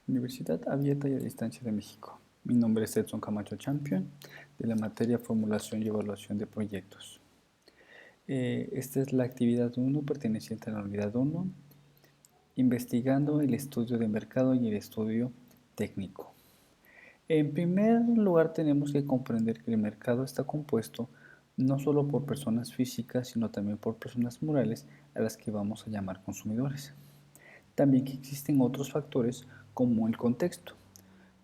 Universidad Abierta y a Distancia de México. Mi nombre es Edson Camacho Champion, de la materia Formulación y Evaluación de Proyectos. Esta es la actividad 1 perteneciente a la unidad 1, investigando el estudio de mercado y el estudio técnico. En primer lugar, tenemos que comprender que el mercado está compuesto no solo por personas físicas, sino también por personas morales a las que vamos a llamar consumidores. También que existen otros factores como el contexto,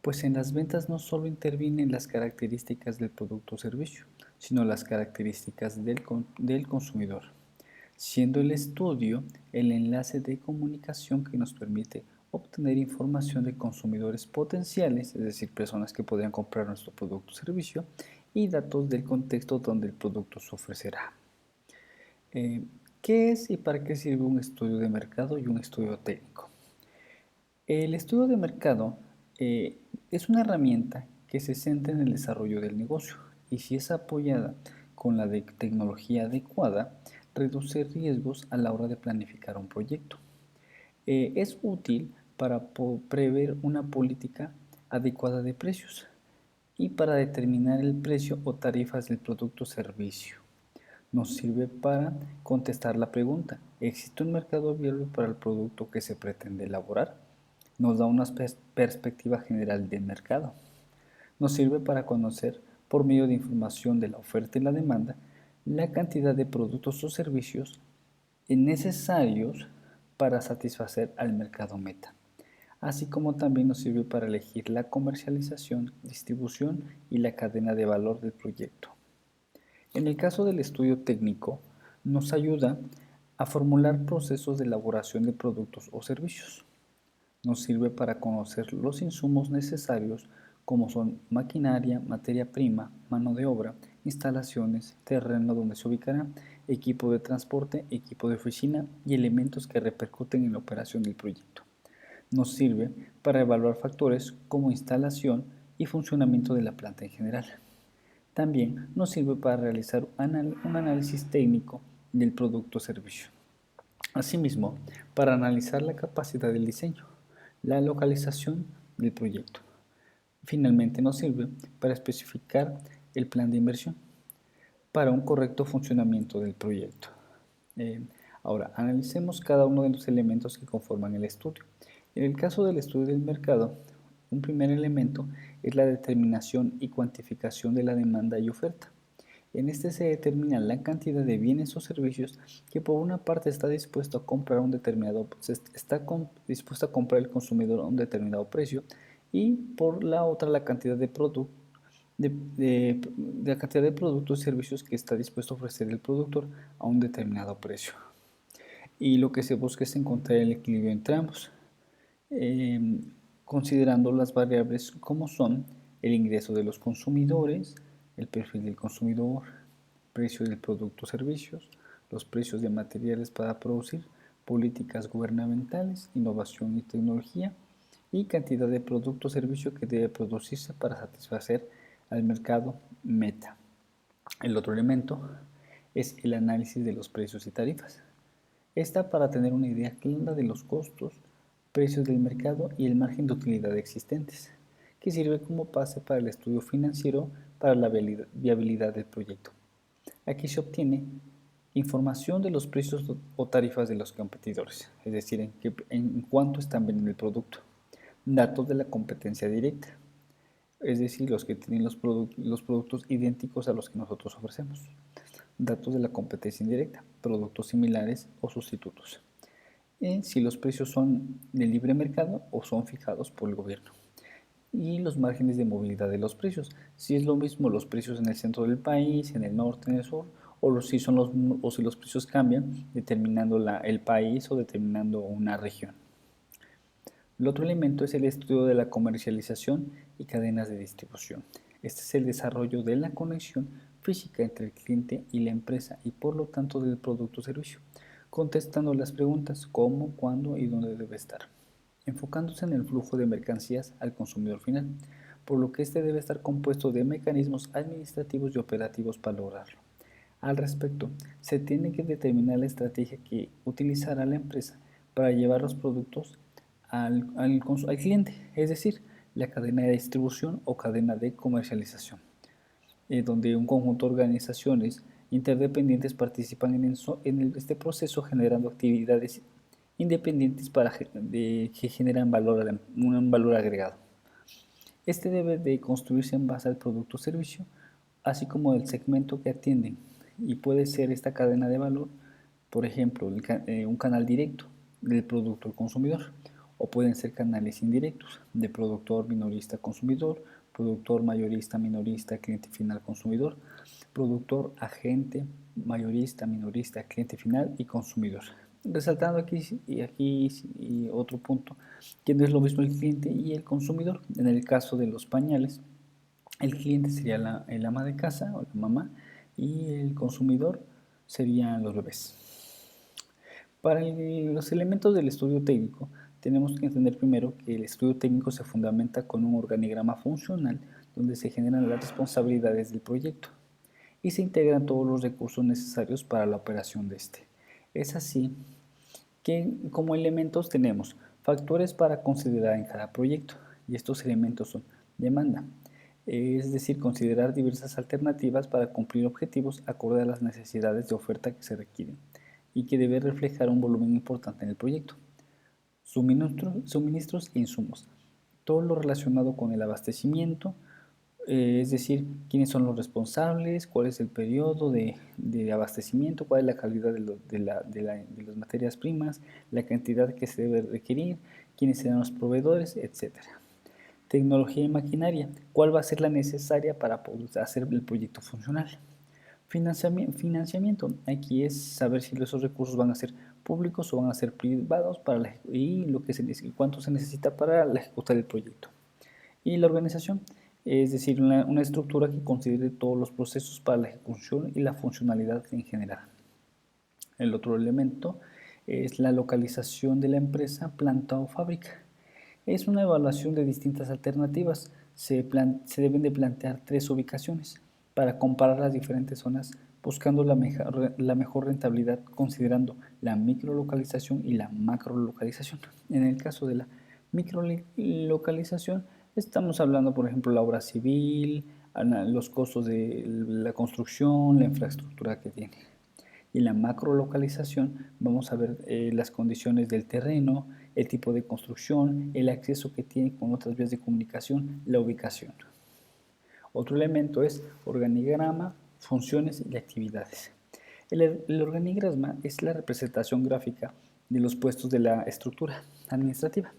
pues en las ventas no solo intervienen las características del producto o servicio, sino las características del consumidor, siendo el estudio el enlace de comunicación que nos permite obtener información de consumidores potenciales, es decir, personas que podrían comprar nuestro producto o servicio, y datos del contexto donde el producto se ofrecerá. Eh, ¿Qué es y para qué sirve un estudio de mercado y un estudio técnico? El estudio de mercado es una herramienta que se centra en el desarrollo del negocio y si es apoyada con la tecnología adecuada, reduce riesgos a la hora de planificar un proyecto. Es útil para prever una política adecuada de precios y para determinar el precio o tarifas del producto o servicio. Nos sirve para contestar la pregunta, ¿existe un mercado viable para el producto que se pretende elaborar? Nos da una perspectiva general del mercado. Nos sirve para conocer, por medio de información de la oferta y la demanda, la cantidad de productos o servicios necesarios para satisfacer al mercado meta, así como también nos sirve para elegir la comercialización, distribución y la cadena de valor del proyecto. En el caso del estudio técnico, nos ayuda a formular procesos de elaboración de productos o servicios. Nos sirve para conocer los insumos necesarios como son maquinaria, materia prima, mano de obra, instalaciones, terreno donde se ubicará, equipo de transporte, equipo de oficina y elementos que repercuten en la operación del proyecto. Nos sirve para evaluar factores como instalación y funcionamiento de la planta en general. También nos sirve para realizar un análisis técnico del producto o servicio. Asimismo, para analizar la capacidad del diseño, la localización del proyecto. Finalmente nos sirve para especificar el plan de inversión para un correcto funcionamiento del proyecto. Eh, Ahora, analicemos cada uno de los elementos que conforman el estudio. En el caso del estudio del mercado, un primer elemento es la determinación y cuantificación de la demanda y oferta. En este se determina la cantidad de bienes o servicios que por una parte está dispuesto a comprar dispuesto a comprar el consumidor a un determinado precio y por la otra la cantidad de la cantidad de productos y servicios que está dispuesto a ofrecer el productor a un determinado precio. Y lo que se busca es encontrar el equilibrio entre ambos, eh, considerando las variables como son el ingreso de los consumidores, el perfil del consumidor, precio del producto o servicios, los precios de materiales para producir, políticas gubernamentales, innovación y tecnología y cantidad de producto o servicio que debe producirse para satisfacer al mercado meta. El otro elemento es el análisis de los precios y tarifas. Esta para tener una idea clara de los costos, precios del mercado y el margen de utilidad existentes, que sirve como base para el estudio financiero para la viabilidad del proyecto. Aquí se obtiene información de los precios o tarifas de los competidores, es decir, en cuánto están vendiendo el producto. Datos de la competencia directa, es decir, los que tienen los productos idénticos a los que nosotros ofrecemos. Datos de la competencia indirecta, productos similares o sustitutos. Si los precios son de libre mercado o son fijados por el gobierno. Y los márgenes de movilidad de los precios. Si es lo mismo los precios en el centro del país, en el norte, en el sur, o si los precios cambian determinando el país o determinando una región. El otro elemento es el estudio de la comercialización y cadenas de distribución. Este es el desarrollo de la conexión física entre el cliente y la empresa y por lo tanto del producto o servicio, contestando las preguntas cómo, cuándo y dónde debe estar, enfocándose en el flujo de mercancías al consumidor final, por lo que este debe estar compuesto de mecanismos administrativos y operativos para lograrlo. Al respecto, se tiene que determinar la estrategia que utilizará la empresa para llevar los productos al cliente, es decir, la cadena de distribución o cadena de comercialización, donde un conjunto de organizaciones interdependientes participan en este proceso generando actividades independientes que generan un valor agregado. Este debe de construirse en base al producto o servicio, así como del segmento que atienden, y puede ser esta cadena de valor, por ejemplo, un canal directo del producto al consumidor, o pueden ser canales indirectos de productor minorista consumidor, productor mayorista minorista cliente final consumidor, productor agente mayorista minorista cliente final y consumidor. Resaltando aquí otro punto, que no es lo mismo el cliente y el consumidor. En el caso de los pañales, el cliente sería el ama de casa o la mamá y el consumidor serían los bebés. Para los elementos del estudio técnico, tenemos que entender primero que el estudio técnico se fundamenta con un organigrama funcional donde se generan las responsabilidades del proyecto y se integran todos los recursos necesarios para la operación de este. Es así que como elementos tenemos factores para considerar en cada proyecto, y estos elementos son demanda, es decir, considerar diversas alternativas para cumplir objetivos acorde a las necesidades de oferta que se requieren y que debe reflejar un volumen importante en el proyecto. Suministros e insumos. Todo lo relacionado con el abastecimiento, es decir, quiénes son los responsables, cuál es el periodo de abastecimiento, cuál es la calidad de las materias primas, la cantidad que se debe requerir, quiénes serán los proveedores, etc. Tecnología y maquinaria, cuál va a ser la necesaria para poder hacer el proyecto funcional. Financiamiento, aquí es saber si esos recursos van a ser públicos o van a ser privados y cuánto se necesita para ejecutar el proyecto. Y la organización, es decir, una estructura que considere todos los procesos para la ejecución y la funcionalidad en general. El otro elemento es la localización de la empresa, planta o fábrica. Es una evaluación de distintas alternativas. Se deben de plantear 3 ubicaciones para comparar las diferentes zonas buscando la mejor rentabilidad considerando la microlocalización y la macrolocalización. En el caso de la microlocalización estamos hablando, por ejemplo, la obra civil, los costos de la construcción, la infraestructura que tiene. Y en la macrolocalización vamos a ver las condiciones del terreno, el tipo de construcción, el acceso que tiene con otras vías de comunicación, la ubicación. Otro elemento es organigrama, funciones y actividades. El organigrama es la representación gráfica de los puestos de la estructura administrativa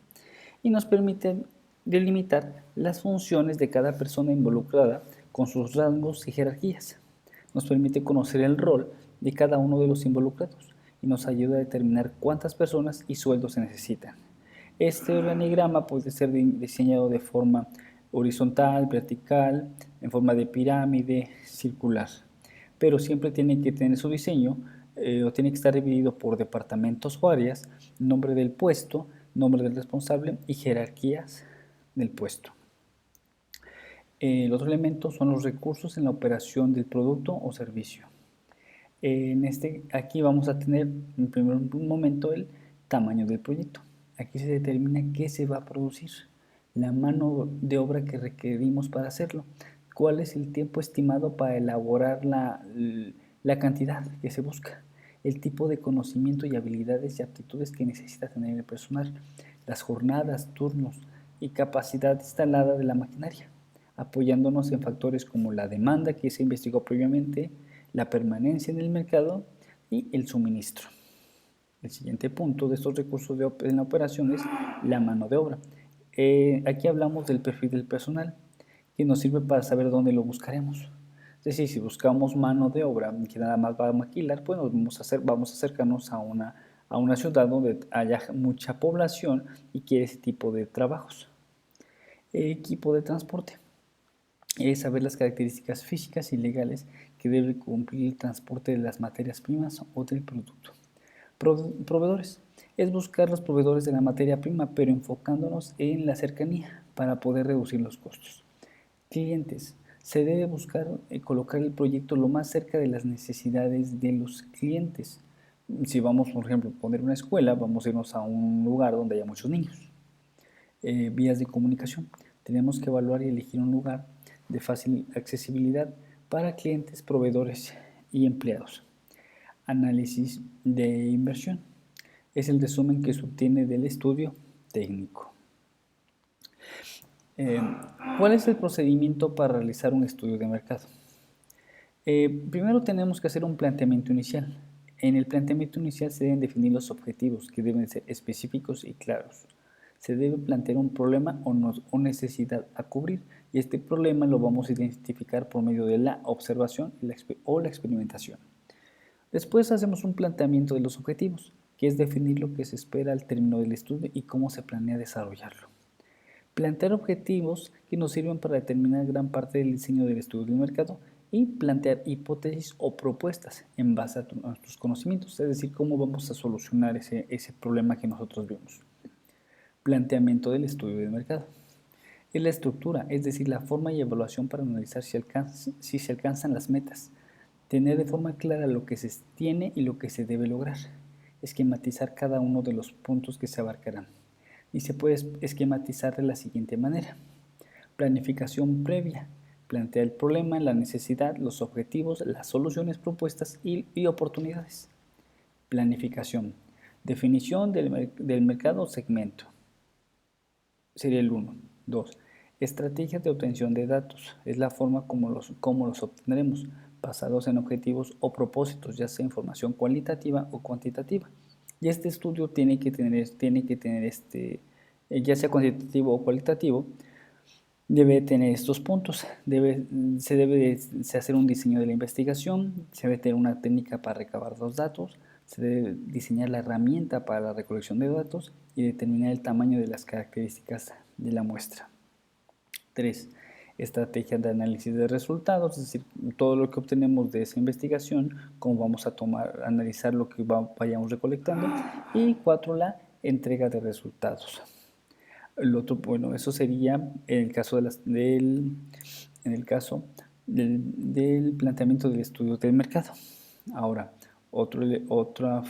y nos permite delimitar las funciones de cada persona involucrada con sus rangos y jerarquías. Nos permite conocer el rol de cada uno de los involucrados y nos ayuda a determinar cuántas personas y sueldos se necesitan. Este organigrama puede ser diseñado de forma horizontal, vertical, en forma de pirámide, circular, pero siempre tiene que tener su diseño o tiene que estar dividido por departamentos o áreas, nombre del puesto, nombre del responsable y jerarquías del puesto. El otro elemento son los recursos en la operación del producto o servicio. Aquí vamos a tener en primer momento el tamaño del proyecto. Aquí se determina qué se va a producir, la mano de obra que requerimos para hacerlo, cuál es el tiempo estimado para elaborar la cantidad que se busca, el tipo de conocimiento y habilidades y aptitudes que necesita tener el personal, las jornadas, turnos y capacidad instalada de la maquinaria, apoyándonos en factores como la demanda que se investigó previamente, la permanencia en el mercado y el suministro. El siguiente punto de estos recursos en la operación es la mano de obra. Aquí hablamos del perfil del personal, que nos sirve para saber dónde lo buscaremos. Es decir, si buscamos mano de obra que nada más va a maquilar, pues vamos a acercarnos a una ciudad donde haya mucha población y quiere ese tipo de trabajos. Equipo de transporte. Es saber las características físicas y legales que debe cumplir el transporte de las materias primas o del producto. Proveedores. Es buscar los proveedores de la materia prima, pero enfocándonos en la cercanía para poder reducir los costos. Clientes. Se debe buscar colocar el proyecto lo más cerca de las necesidades de los clientes. Si vamos, por ejemplo, a poner una escuela, vamos a irnos a un lugar donde haya muchos niños. vías de comunicación. Tenemos que evaluar y elegir un lugar de fácil accesibilidad para clientes, proveedores y empleados. Análisis de inversión. Es el resumen que se obtiene del estudio técnico. ¿Cuál es el procedimiento para realizar un estudio de mercado? Primero tenemos que hacer un planteamiento inicial. En el planteamiento inicial se deben definir los objetivos, que deben ser específicos y claros. Se debe plantear un problema o necesidad a cubrir, y este problema lo vamos a identificar por medio de la observación o la experimentación. Después hacemos un planteamiento de los objetivos, que es definir lo que se espera al término del estudio y cómo se planea desarrollarlo. Plantear objetivos que nos sirven para determinar gran parte del diseño del estudio del mercado y plantear hipótesis o propuestas en base a nuestros conocimientos, es decir, cómo vamos a solucionar ese problema que nosotros vemos. Planteamiento del estudio del mercado. Es la estructura, es decir, la forma y evaluación para analizar si se alcanzan las metas. Tener de forma clara lo que se tiene y lo que se debe lograr. Esquematizar cada uno de los puntos que se abarcarán. Y se puede esquematizar de la siguiente manera. Planificación previa. Plantea el problema, la necesidad, los objetivos, las soluciones propuestas y oportunidades. Planificación. Definición del mercado o segmento. Sería el 1. 2. Estrategias de obtención de datos. Es la forma como los obtendremos, basados en objetivos o propósitos, ya sea información cualitativa o cuantitativa. Y este estudio tiene que tener ya sea cuantitativo o cualitativo, debe tener estos puntos. Se debe hacer un diseño de la investigación, se debe tener una técnica para recabar los datos, se debe diseñar la herramienta para la recolección de datos y determinar el tamaño de las características de la muestra. 3. Estrategias de análisis de resultados, es decir, todo lo que obtenemos de esa investigación, cómo vamos a analizar lo que vayamos recolectando. Y 4. La entrega de resultados. El otro, bueno, eso sería en el caso del planteamiento del estudio del mercado. Ahora, otra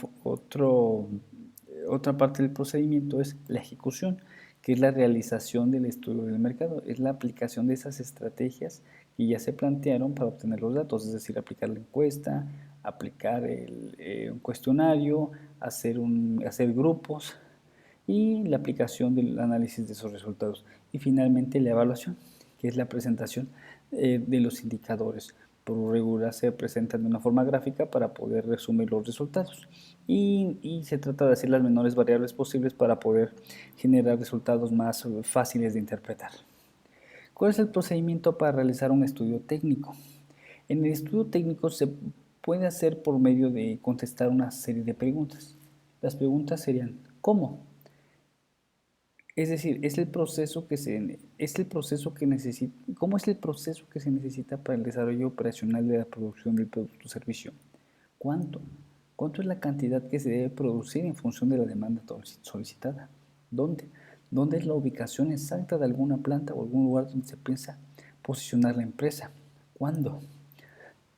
parte del procedimiento es la ejecución, que es la realización del estudio del mercado, es la aplicación de esas estrategias que ya se plantearon para obtener los datos, es decir, aplicar la encuesta, aplicar un cuestionario, hacer grupos, y la aplicación del análisis de esos resultados. Y finalmente la evaluación, que es la presentación de los indicadores. Por regular se presentan de una forma gráfica para poder resumir los resultados. Y se trata de hacer las menores variables posibles para poder generar resultados más fáciles de interpretar. ¿Cuál es el procedimiento para realizar un estudio técnico? En el estudio técnico se puede hacer por medio de contestar una serie de preguntas. Las preguntas serían: ¿cómo? Es decir, ¿cómo es el proceso que se necesita para el desarrollo operacional de la producción del producto o servicio? ¿Cuánto? ¿Cuánto es la cantidad que se debe producir en función de la demanda solicitada? ¿Dónde? ¿Dónde es la ubicación exacta de alguna planta o algún lugar donde se piensa posicionar la empresa? ¿Cuándo?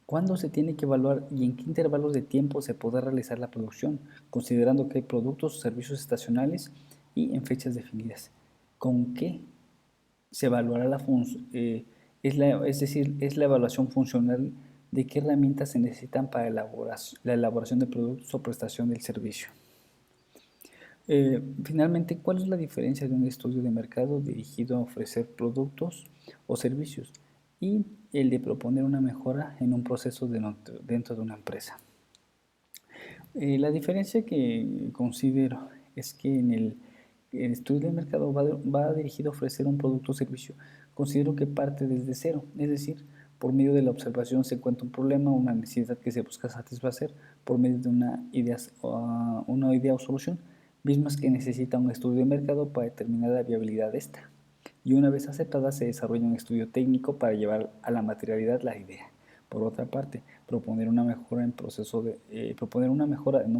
¿Cuándo se tiene que evaluar y en qué intervalos de tiempo se podrá realizar la producción, considerando que hay productos o servicios estacionales y en fechas definidas? ¿Con qué se evaluará es la evaluación funcional de qué herramientas se necesitan para la elaboración de productos o prestación del servicio? Finalmente, ¿cuál es la diferencia de un estudio de mercado dirigido a ofrecer productos o servicios y el de proponer una mejora en un proceso dentro de una empresa? La diferencia que considero es que en el estudio de mercado va dirigido a ofrecer un producto o servicio. Considero que parte desde cero, es decir, por medio de la observación se encuentra un problema, una necesidad que se busca satisfacer por medio de una idea o solución, mismas que necesita un estudio de mercado para determinar la viabilidad de esta. Y una vez aceptada se desarrolla un estudio técnico para llevar a la materialidad la idea. Por otra parte, proponer una mejora en un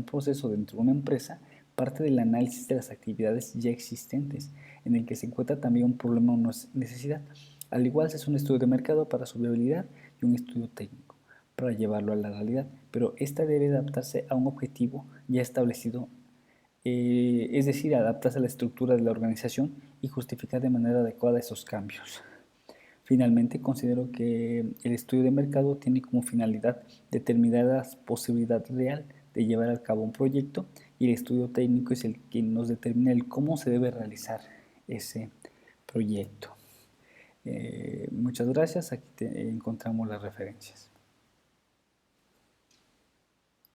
proceso dentro de una empresa parte del análisis de las actividades ya existentes, en el que se encuentra también un problema o una necesidad. Al igual se hace un estudio de mercado para su viabilidad y un estudio técnico para llevarlo a la realidad, pero esta debe adaptarse a un objetivo ya establecido es decir, adaptarse a la estructura de la organización y justificar de manera adecuada esos cambios. Finalmente, considero que el estudio de mercado tiene como finalidad determinar la posibilidad real de llevar a cabo un proyecto y el estudio técnico es el que nos determina el cómo se debe realizar ese proyecto. Muchas gracias, aquí encontramos las referencias.